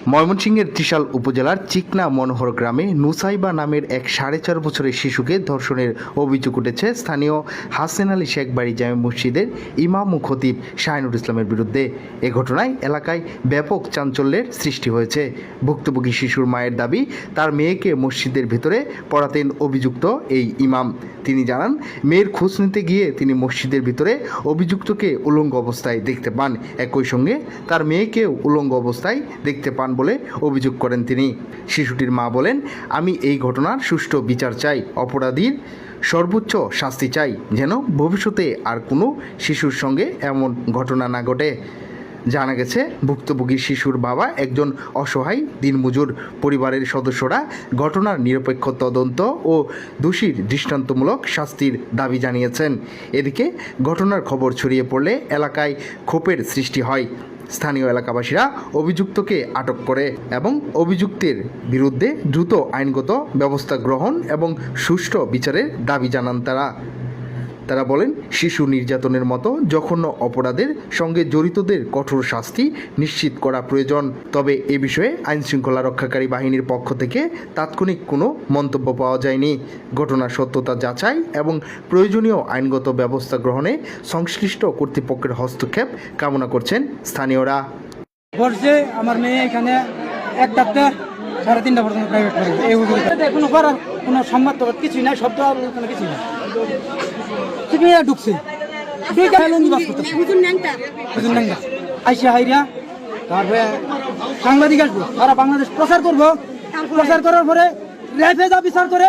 ময়মনসিংহের ত্রিশাল উপজেলার চিকনা মনোহর গ্রামে নুসাইবা নামের এক 4.5 বছরের শিশুকে ধর্ষণের অভিযোগ উঠেছে স্থানীয় হাসেন আলী শেখ বাড়ি জামে মসজিদের ইমাম ও খতিব শাহিনুর ইসলামের বিরুদ্ধে। এ ঘটনায় এলাকায় ব্যাপক চাঞ্চল্যের সৃষ্টি হয়েছে। ভুক্তভোগী শিশুর মায়ের দাবি, তার মেয়েকে মসজিদের ভেতরে পড়াতেন অভিযুক্ত এই ইমাম। তিনি জানান, মেয়ের খোঁজ নিতে গিয়ে তিনি মসজিদের ভিতরে অভিযুক্তকে উলঙ্গ অবস্থায় দেখতে পান। একই সঙ্গে তার মেয়েকেও উলঙ্গ অবস্থায় দেখতে পান বলে অভিযোগ করেন তিনি। শিশুটির মা বলেন, আমি এই ঘটনার সুষ্ঠু বিচার চাই, অপরাধীর সর্বোচ্চ শাস্তি চাই, যেন ভবিষ্যতে আর কোনো শিশুর সঙ্গে এমন ঘটনা না ঘটে। জানা গেছে, ভুক্তভোগী শিশুর বাবা একজন অসহায় দিনমজুর। পরিবারের সদস্যরা ঘটনার নিরপেক্ষ তদন্ত ও দোষীর দৃষ্টান্তমূলক শাস্তির দাবি জানিয়েছেন। এদিকে ঘটনার খবর ছড়িয়ে পড়লে এলাকায় ক্ষোভের সৃষ্টি হয়। স্থানীয় এলাকাবাসীরা অভিযুক্তকে আটক করে এবং অভিযুক্তের বিরুদ্ধে দ্রুত আইনগত ব্যবস্থা গ্রহণ এবং সুষ্ঠু বিচারের দাবি জানান তারা বলেন, শিশু নির্যাতনের মতো জঘন্য অপরাধের সঙ্গে জড়িতদের কঠোর শাস্তি নিশ্চিত করা প্রয়োজন। তবে এ বিষয়ে আইনশৃঙ্খলা রক্ষাকারী বাহিনীর পক্ষ থেকে তাৎক্ষণিক কোনো মন্তব্য পাওয়া যায়নি। ঘটনার সত্যতা যাচাই এবং প্রয়োজনীয় আইনগত ব্যবস্থা গ্রহণে সংশ্লিষ্ট কর্তৃপক্ষের হস্তক্ষেপ কামনা করছেন স্থানীয়রা। বলছে আমার মেয়ে এখানে 1টা 3:30 পর্যন্ত প্রাইভেট করে, এই কোনো করার কোনো সম্মত কিছুই নাই, শব্দ আর কোনো কিছুই নাই। তুমি ঢুকছে আইসা হাইরা, তারপরে সাংবাদিক আসবো, সারা বাংলাদেশ প্রচার করবো, প্রচার করার পরে বিচার করে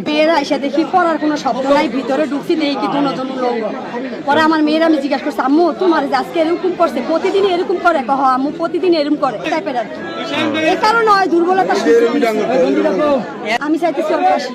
মেয়েরা এসে দেখি পড়ার কোনো শব্দ নাই, ভিতরে ঢুকছি দেখি কি দুজন লোক। পরে আমার মেয়েরা আমি জিজ্ঞাসা করছি, আম্মু তোমার আজকে এরকম করছে, প্রতিদিন এরকম করে? কহ আম্মু প্রতিদিন এরকম করে টাইপের আর কি। এই কারণে হয় দুর্বলতা। আমি চাইতেছি ওর ফাঁসি।